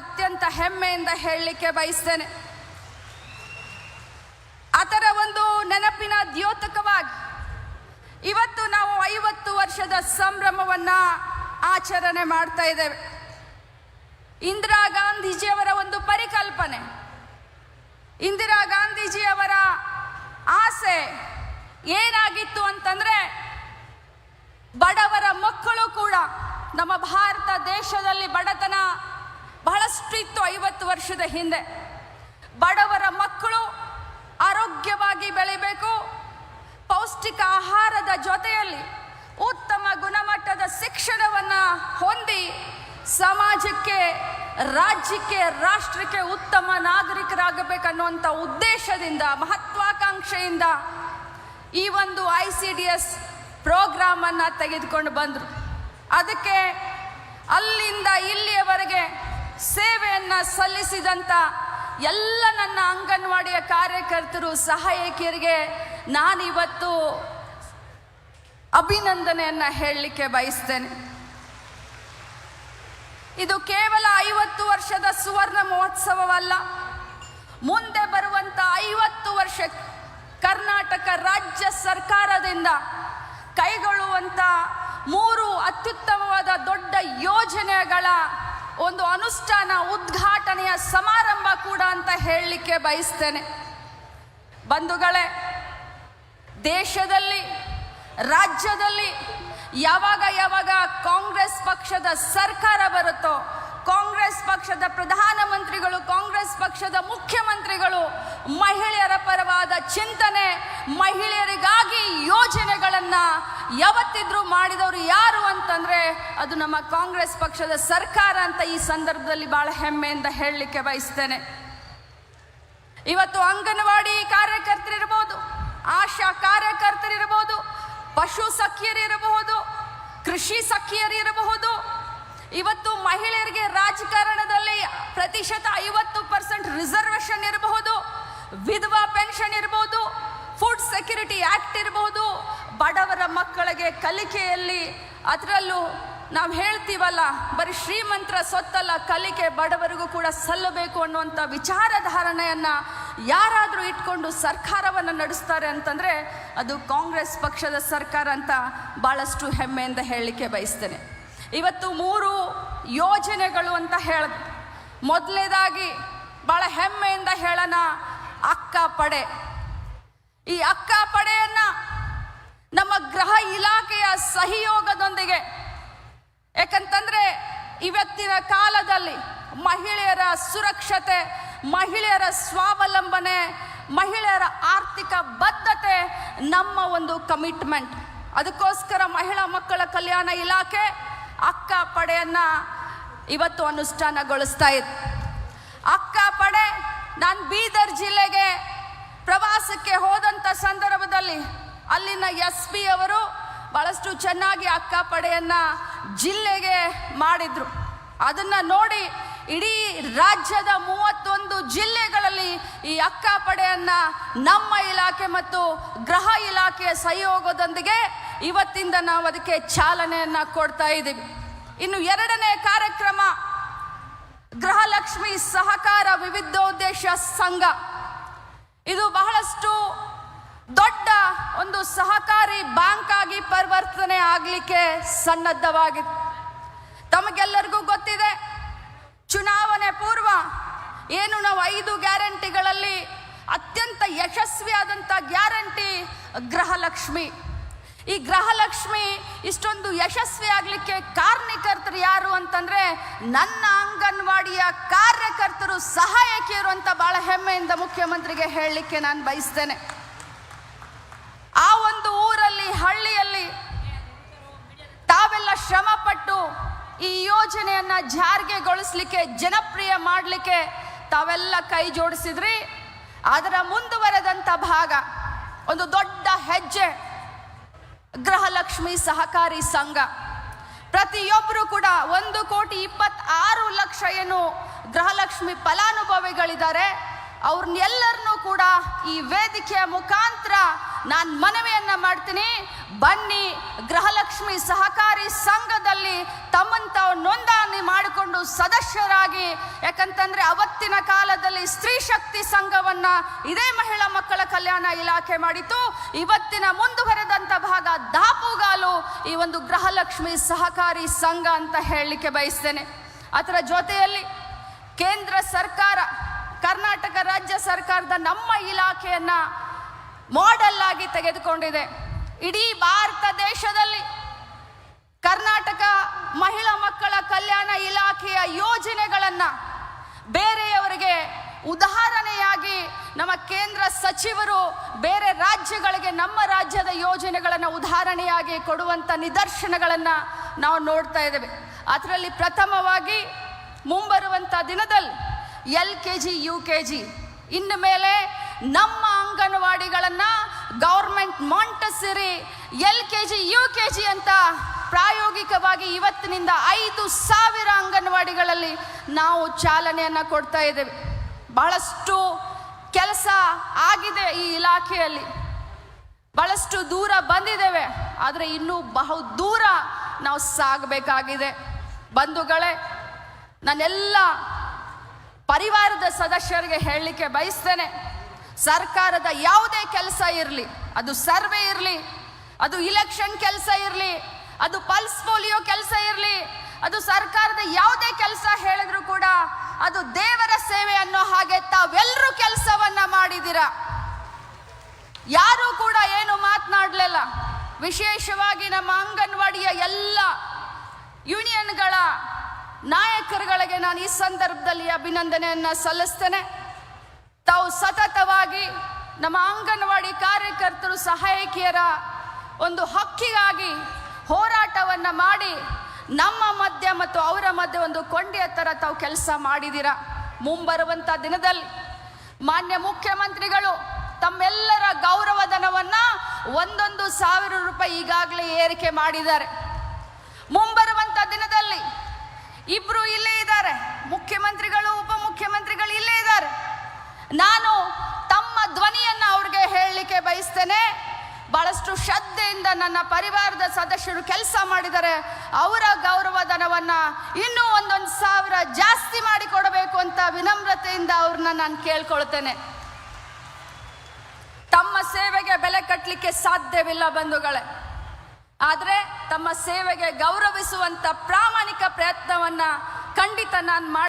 ಅತ್ಯಂತ ಹೆಮ್ಮೆಯಿಂದ ಹೇಳಲಿಕ್ಕೆ ಬಯಸ್ತೇನೆ. ಅದರ ಒಂದು ನೆನಪಿನ ದ್ಯೋತಕವಾಗಿ ಇವತ್ತು ನಾವು 50 ವರ್ಷದ ಸಂಭ್ರಮವನ್ನ ಆಚರಣೆ ಮಾಡ್ತಾ ಇದ್ದೇವೆ. ಇಂದಿರಾ ಗಾಂಧೀಜಿಯವರ ಒಂದು ಪರಿಕಲ್ಪನೆ, ಇಂದಿರಾ ಗಾಂಧೀಜಿಯವರ ಆಸೆ ಏನಾಗಿತ್ತು ಅಂತಂದ್ರೆ, ಬಡವರ ಮಕ್ಕಳು ಕೂಡ, ನಮ್ಮ ಭಾರತ ದೇಶದಲ್ಲಿ ಬಡತನ ಬಹಳಷ್ಟು ಇತ್ತು 50 ವರ್ಷದ ಹಿಂದೆ. ಬಡವರ ಮಕ್ಕಳು ಆರೋಗ್ಯವಾಗಿ ಬೆಳಿಬೇಕು, ಪೌಷ್ಟಿಕ ಆಹಾರದ ಜೊತೆಯಲ್ಲಿ ಉತ್ತಮ ಗುಣಮಟ್ಟದ ಶಿಕ್ಷಣವನ್ನ ಹೊಂದಿ ಸಮಾಜಕ್ಕೆ, ರಾಜ್ಯಕ್ಕೆ, ರಾಷ್ಟ್ರಕ್ಕೆ ಉತ್ತಮ ನಾಗರಿಕರಾಗಬೇಕನ್ನುವಂಥ ಉದ್ದೇಶದಿಂದ, ಮಹತ್ವಾಕಾಂಕ್ಷೆಯಿಂದ ಈ ಒಂದು ICDS ಪ್ರೋಗ್ರಾಮ್ ಅನ್ನ ತೆಗೆದುಕೊಂಡು ಬಂದರು. ಅದಕ್ಕೆ ಅಲ್ಲಿಂದ ಇಲ್ಲಿಯವರೆಗೆ ಸೇವೆಯನ್ನ ಸಲ್ಲಿಸಿದಂಥ ಎಲ್ಲ ನನ್ನ ಅಂಗನವಾಡಿಯ ಕಾರ್ಯಕರ್ತರು, ಸಹಾಯಕಿಯರಿಗೆ ನಾನಿವತ್ತು ಅಭಿನಂದನೆಯನ್ನ ಹೇಳಲಿಕ್ಕೆ ಬಯಸ್ತೇನೆ. ಇದು ಕೇವಲ 50 ವರ್ಷದ ಸುವರ್ಣ ಮಹೋತ್ಸವವಲ್ಲ, ಮುಂದೆ ಬರುವಂತ 50 ವರ್ಷ ಕರ್ನಾಟಕ ರಾಜ್ಯ ಸರ್ಕಾರದಿಂದ ಕೈಗೊಳ್ಳುವಂತ 3 ಅತ್ಯುತ್ತಮವಾದ ದೊಡ್ಡ ಯೋಜನೆಗಳ ಒಂದು ಅನುಷ್ಠಾನ, ಉದ್ಘಾಟನೆಯ ಸಮಾರಂಭ ಕೂಡ ಅಂತ ಹೇಳಲಿಕ್ಕೆ ಬಯಸ್ತೇನೆ. ಬಂಧುಗಳೇ, ದೇಶದಲ್ಲಿ, ರಾಜ್ಯದಲ್ಲಿ ಯಾವಾಗ ಕಾಂಗ್ರೆಸ್ ಪಕ್ಷದ ಸರ್ಕಾರ ಬರುತ್ತೋ, ಕಾಂಗ್ರೆಸ್ ಪಕ್ಷದ ಪ್ರಧಾನಮಂತ್ರಿಗಳು, ಕಾಂಗ್ರೆಸ್ ಪಕ್ಷದ ಮುಖ್ಯಮಂತ್ರಿಗಳು ಮಹಿಳೆಯರ ಪರವಾದ ಚಿಂತನೆ, ಮಹಿಳೆಯರಿಗಾಗಿ ಯೋಜನೆಗಳನ್ನ ಯಾವತ್ತಿದ್ರೂ ಮಾಡಿದವರು ಯಾರು ಅಂತಂದ್ರೆ ಅದು ನಮ್ಮ ಕಾಂಗ್ರೆಸ್ ಪಕ್ಷದ ಸರ್ಕಾರ ಅಂತ ಈ ಸಂದರ್ಭದಲ್ಲಿ ಬಹಳ ಹೆಮ್ಮೆಯಿಂದ ಹೇಳಲಿಕ್ಕೆ ಬಯಸ್ತೇನೆ. ಇವತ್ತು ಅಂಗನವಾಡಿ ಕಾರ್ಯಕರ್ತರಿರಬಹುದು, ಆಶಾ ಕಾರ್ಯಕರ್ತರಿರಬಹುದು, ಪಶು ಸಖಿಯರಿರಬಹುದು, ಕೃಷಿ ಸಖಿಯರಿರಬಹುದು, ಇವತ್ತು ಮಹಿಳೆಯರಿಗೆ ರಾಜಕಾರಣದಲ್ಲಿ ಪ್ರತಿಶತ 50% ರಿಸರ್ವೇಶನ್ ಇರಬಹುದು, ವಿಧವಾ ಪೆನ್ಷನ್ ಇರಬಹುದು, ಫುಡ್ ಸೆಕ್ಯೂರಿಟಿ ಆಕ್ಟ್ ಇರಬಹುದು, ಬಡವರ ಮಕ್ಕಳಿಗೆ ಕಲಿಕೆಯಲ್ಲಿ, ಅದರಲ್ಲೂ ನಾವು ಹೇಳ್ತೀವಲ್ಲ, ಬರೀ ಶ್ರೀಮಂತರ ಸೊತ್ತಲ್ಲ, ಕಲಿಕೆ ಬಡವರಿಗೂ ಕೂಡ ಸಲ್ಲಬೇಕು ಅನ್ನುವಂಥ ವಿಚಾರಧಾರಣೆಯನ್ನ ಯಾರಾದರೂ ಇಟ್ಕೊಂಡು ಸರ್ಕಾರವನ್ನು ನಡೆಸ್ತಾರೆ ಅಂತಂದ್ರೆ ಅದು ಕಾಂಗ್ರೆಸ್ ಪಕ್ಷದ ಸರ್ಕಾರ ಅಂತ ಬಹಳಷ್ಟು ಹೆಮ್ಮೆಯಿಂದ ಹೇಳಲಿಕ್ಕೆ ಬಯಸ್ತೇನೆ. ಇವತ್ತು 3 ಯೋಜನೆಗಳು ಅಂತ ಹೇಳಿದ್, ಮೊದಲನೇದಾಗಿ ಬಹಳ ಹೆಮ್ಮೆಯಿಂದ ಹೇಳೋಣ, ಅಕ್ಕ ಪಡೆ. ಈ ಅಕ್ಕ ಪಡೆಯನ್ನ ನಮ್ಮ ಗೃಹ ಇಲಾಖೆಯ ಸಹಯೋಗದೊಂದಿಗೆ, ಯಾಕಂತಂದ್ರೆ ಇವತ್ತಿನ ಕಾಲದಲ್ಲಿ ಮಹಿಳೆಯರ ಸುರಕ್ಷತೆ, ಮಹಿಳೆಯರ ಸ್ವಾವಲಂಬನೆ, ಮಹಿಳೆಯರ ಆರ್ಥಿಕ ಬದ್ಧತೆ ನಮ್ಮ ಒಂದು ಕಮಿಟ್ಮೆಂಟ್. ಅದಕ್ಕೋಸ್ಕರ ಮಹಿಳಾ ಮಕ್ಕಳ ಕಲ್ಯಾಣ ಇಲಾಖೆ ಅಕ್ಕ ಪಡೆಯನ್ನ ಇವತ್ತು ಅನುಷ್ಠಾನಗೊಳಿಸ್ತಾ ಇದೆ. ಅಕ್ಕ ಪಡೆ, ನಾನು ಬೀದರ್ ಜಿಲ್ಲೆಗೆ ಪ್ರವಾಸಕ್ಕೆ ಹೋದಂಥ ಸಂದರ್ಭದಲ್ಲಿ ಅಲ್ಲಿನ SP ಅವರು ಬಹಳಷ್ಟು ಚೆನ್ನಾಗಿ ಅಕ್ಕ ಪಡೆಯನ್ನ ಜಿಲ್ಲೆಗೆ ಮಾಡಿದ್ರು. ಅದನ್ನ ನೋಡಿ ಇಡೀ ರಾಜ್ಯದ 31 ಜಿಲ್ಲೆಗಳಲ್ಲಿ ಈ ಅಕ್ಕ ಪಡೆಯನ್ನ ನಮ್ಮ ಇಲಾಖೆ ಮತ್ತು ಗೃಹ ಇಲಾಖೆಯ ಸಹಯೋಗದೊಂದಿಗೆ ಇವತ್ತಿಂದ ನಾವು ಅದಕ್ಕೆ ಚಾಲನೆಯನ್ನ ಕೊಡ್ತಾ ಇದ್ದೀವಿ. ಇನ್ನು 2ನೇ ಕಾರ್ಯಕ್ರಮ ಗೃಹಲಕ್ಷ್ಮಿ ಸಹಕಾರ ವಿವಿಧೋದ್ದೇಶ ಸಂಘ. ಇದು ಬಹಳಷ್ಟು ದೊಡ್ಡ ಒಂದು ಸಹಕಾರಿ ಬ್ಯಾಂಕ್ ಆಗಿ ಪರಿವರ್ತನೆ ಆಗಲಿಕ್ಕೆ ಸನ್ನದ್ಧವಾಗಿದೆ. ತಮಗೆಲ್ಲರಿಗೂ ಗೊತ್ತಿದೆ, ಚುನಾವಣೆ ಪೂರ್ವ ಏನು ನಾವು 5 ಗ್ಯಾರಂಟಿಗಳಲ್ಲಿ ಅತ್ಯಂತ ಯಶಸ್ವಿಯಾದಂಥ ಗ್ಯಾರಂಟಿ ಗೃಹಲಕ್ಷ್ಮಿ. ಈ ಗೃಹಲಕ್ಷ್ಮಿ ಇಷ್ಟೊಂದು ಯಶಸ್ವಿ ಆಗಲಿಕ್ಕೆ ಕಾರಣಕರ್ತರು ಯಾರು ಅಂತಂದ್ರೆ ನನ್ನ ಅಂಗನವಾಡಿಯ ಕಾರ್ಯಕರ್ತರು, ಸಹಾಯಕಿಯರು ಅಂತ ಬಹಳ ಹೆಮ್ಮೆಯಿಂದ ಮುಖ್ಯಮಂತ್ರಿಗೆ ಹೇಳಲಿಕ್ಕೆ ನಾನು ಬಯಸ್ತೇನೆ. ಆ ಒಂದು ಊರಲ್ಲಿ, ಹಳ್ಳಿಯಲ್ಲಿ ತಾವೆಲ್ಲ ಶ್ರಮ ಪಟ್ಟು ಈ ಯೋಜನೆಯನ್ನ ಜಾರಿಗೆಗೊಳಿಸಲಿಕ್ಕೆ, ಜನಪ್ರಿಯ ಮಾಡಲಿಕ್ಕೆ ತಾವೆಲ್ಲ ಕೈ ಜೋಡಿಸಿದ್ರಿ. ಅದರ ಮುಂದುವರೆದಂಥ ಭಾಗ, ಒಂದು ದೊಡ್ಡ ಹೆಜ್ಜೆ ಗೃಹಲಕ್ಷ್ಮಿ ಸಹಕಾರಿ ಸಂಘ. ಪ್ರತಿಯೊಬ್ಬರು ಕೂಡ 1,26,00,000 ಏನು ಗೃಹಲಕ್ಷ್ಮಿ ಫಲಾನುಭವಿಗಳಿದ್ದಾರೆ, ಅವ್ರನ್ನೆಲ್ಲರನ್ನೂ ಕೂಡ ಈ ವೇದಿಕೆಯ ಮುಖಾಂತರ ನಾನು ಮನವಿಯನ್ನ ಮಾಡ್ತೀನಿ, ಬನ್ನಿ ಗೃಹಲಕ್ಷ್ಮಿ ಸಹಕಾರಿ ಸಂಘದಲ್ಲಿ ತಮ್ಮನ್ನು ತಾವು ನೋಂದಣಿ ಮಾಡಿಕೊಂಡು ಸದಸ್ಯರಾಗಿ. ಯಾಕಂತಂದ್ರೆ ಅವತ್ತಿನ ಕಾಲದಲ್ಲಿ ಸ್ತ್ರೀ ಶಕ್ತಿ ಸಂಘವನ್ನ ಇದೇ ಮಹಿಳಾ ಮಕ್ಕಳ ಕಲ್ಯಾಣ ಇಲಾಖೆ ಮಾಡಿತು. ಇವತ್ತಿನ ಮುಂದುವರೆದಂತ ಭಾಗ ದಾಪುಗಾಲು ಈ ಒಂದು ಗೃಹಲಕ್ಷ್ಮಿ ಸಹಕಾರಿ ಸಂಘ ಅಂತ ಹೇಳಲಿಕ್ಕೆ ಬಯಸ್ತೇನೆ. ಅದರ ಜೊತೆಯಲ್ಲಿ ಕೇಂದ್ರ ಸರ್ಕಾರ, ಕರ್ನಾಟಕ ರಾಜ್ಯ ಸರ್ಕಾರದ ನಮ್ಮ ಇಲಾಖೆಯನ್ನ ಮಾಡೆಲ್ ಆಗಿ ತೆಗೆದುಕೊಂಡಿದೆ. ಇಡೀ ಭಾರತ ದೇಶದಲ್ಲಿ ಕರ್ನಾಟಕ ಮಹಿಳಾ ಮಕ್ಕಳ ಕಲ್ಯಾಣ ಇಲಾಖೆಯ ಯೋಜನೆಗಳನ್ನ ಬೇರೆಯವರಿಗೆ ಉದಾಹರಣೆಯಾಗಿ ನಮ್ಮ ಕೇಂದ್ರ ಸಚಿವರು ಬೇರೆ ರಾಜ್ಯಗಳಿಗೆ ನಮ್ಮ ರಾಜ್ಯದ ಯೋಜನೆಗಳನ್ನು ಉದಾಹರಣೆಯಾಗಿ ಕೊಡುವಂಥ ನಿದರ್ಶನಗಳನ್ನು ನಾವು ನೋಡ್ತಾ ಇದ್ದೇವೆ. ಅದರಲ್ಲಿ ಪ್ರಥಮವಾಗಿ ಮುಂಬರುವಂಥ ದಿನದಲ್ಲಿ LKG UKG ಇನ್ನು ಮೇಲೆ ನಮ್ಮ ಅಂಗನವಾಡಿಗಳನ್ನು ಗೌರ್ಮೆಂಟ್ ಮಾಂಟೆಸರಿ LKG UKG ಅಂತ ಪ್ರಾಯೋಗಿಕವಾಗಿ ಇವತ್ತಿನಿಂದ 5,000 ಅಂಗನವಾಡಿಗಳಲ್ಲಿ ನಾವು ಚಾಲನೆಯನ್ನು ಕೊಡ್ತಾ ಇದ್ದೇವೆ. ಬಹಳಷ್ಟು ಕೆಲಸ ಆಗಿದೆ ಈ ಇಲಾಖೆಯಲ್ಲಿ, ಬಹಳಷ್ಟು ದೂರ ಬಂದಿದ್ದೇವೆ, ಆದರೆ ಇನ್ನೂ ಬಹು ದೂರ ನಾವು ಸಾಗಬೇಕಾಗಿದೆ. ಬಂಧುಗಳೇ, ನಾನೆಲ್ಲ ಪರಿವಾರದ ಸದಸ್ಯರಿಗೆ ಹೇಳಲಿಕ್ಕೆ ಬಯಸ್ತೇನೆ, ಸರ್ಕಾರದ ಯಾವುದೇ ಕೆಲಸ ಇರಲಿ, ಅದು ಸರ್ವೆ ಇರಲಿ, ಅದು ಇಲೆಕ್ಷನ್ ಕೆಲಸ ಇರಲಿ, ಅದು ಪಲ್ಸ್ ಪೋಲಿಯೋ ಕೆಲಸ ಇರಲಿ, ಅದು ಸರ್ಕಾರದ ಯಾವುದೇ ಕೆಲಸ ಹೇಳಿದ್ರು ಕೂಡ ಅದು ದೇವರ ಸೇವೆ ಅನ್ನೋ ಹಾಗೆ ತಾವೆಲ್ಲರೂ ಕೆಲಸವನ್ನ ಮಾಡಿದ್ದೀರಾ. ಯಾರೂ ಕೂಡ ಏನು ಮಾತನಾಡಲಿಲ್ಲ. ವಿಶೇಷವಾಗಿ ನಮ್ಮ ಅಂಗನವಾಡಿಯ ಎಲ್ಲ ಯೂನಿಯನ್ಗಳ ನಾಯಕರುಗಳಿಗೆ ನಾನು ಈ ಸಂದರ್ಭದಲ್ಲಿ ಅಭಿನಂದನೆಯನ್ನು ಸಲ್ಲಿಸ್ತೇನೆ. ತಾವು ಸತತವಾಗಿ ನಮ್ಮ ಅಂಗನವಾಡಿ ಕಾರ್ಯಕರ್ತರು, ಸಹಾಯಕಿಯರ ಒಂದು ಹಕ್ಕಿಗಾಗಿ ಹೋರಾಟವನ್ನು ಮಾಡಿ ನಮ್ಮ ಮಧ್ಯೆ ಮತ್ತು ಅವರ ಮಧ್ಯೆ ಒಂದು ಕೊಂಡಿಯ ಥರ ತಾವು ಕೆಲಸ ಮಾಡಿದ್ದೀರಾ. ಮುಂಬರುವಂಥ ದಿನದಲ್ಲಿ ಮಾನ್ಯ ಮುಖ್ಯಮಂತ್ರಿಗಳು ತಮ್ಮೆಲ್ಲರ ಗೌರವಧನವನ್ನು 1,1,000 ರೂಪಾಯಿ ಈಗಾಗಲೇ ಏರಿಕೆ ಮಾಡಿದ್ದಾರೆ. ಮುಂಬರುವಂಥ ದಿನದಲ್ಲಿ ಇಬ್ರು ಇಲ್ಲೇ ಇದ್ದಾರೆ, ಮುಖ್ಯಮಂತ್ರಿಗಳು ಉಪಮುಖ್ಯಮಂತ್ರಿಗಳು ಇಲ್ಲೇ ಇದ್ದಾರೆ. ನಾನು ತಮ್ಮ ಧ್ವನಿಯನ್ನು ಅವ್ರಿಗೆ ಹೇಳಲಿಕ್ಕೆ ಬಯಸ್ತೇನೆ. ಬಹಳಷ್ಟು ಶ್ರದ್ಧೆಯಿಂದ ನನ್ನ ಪರಿವಾರದ ಸದಸ್ಯರು ಕೆಲಸ ಮಾಡಿದ್ದಾರೆ. ಅವರ ಗೌರವಧನವನ್ನು ಇನ್ನೂ 1,1,000 ಜಾಸ್ತಿ ಮಾಡಿ ಕೊಡಬೇಕು ಅಂತ ವಿನಮ್ರತೆಯಿಂದ ಅವ್ರನ್ನ ನಾನು ಕೇಳ್ಕೊಳ್ತೇನೆ. ತಮ್ಮ ಸೇವೆಗೆ ಬೆಲೆ ಕಟ್ಟಲಿಕ್ಕೆ ಸಾಧ್ಯವಿಲ್ಲ ಬಂಧುಗಳೇ, ಆದರೆ ತಮ್ಮ ಸೇವೆಗೆ ಗೌರವಿಸುವಂಥ ಪ್ರಾಮಾಣಿಕ ಪ್ರಯತ್ನವನ್ನು ಖಂಡಿತ ನಾನು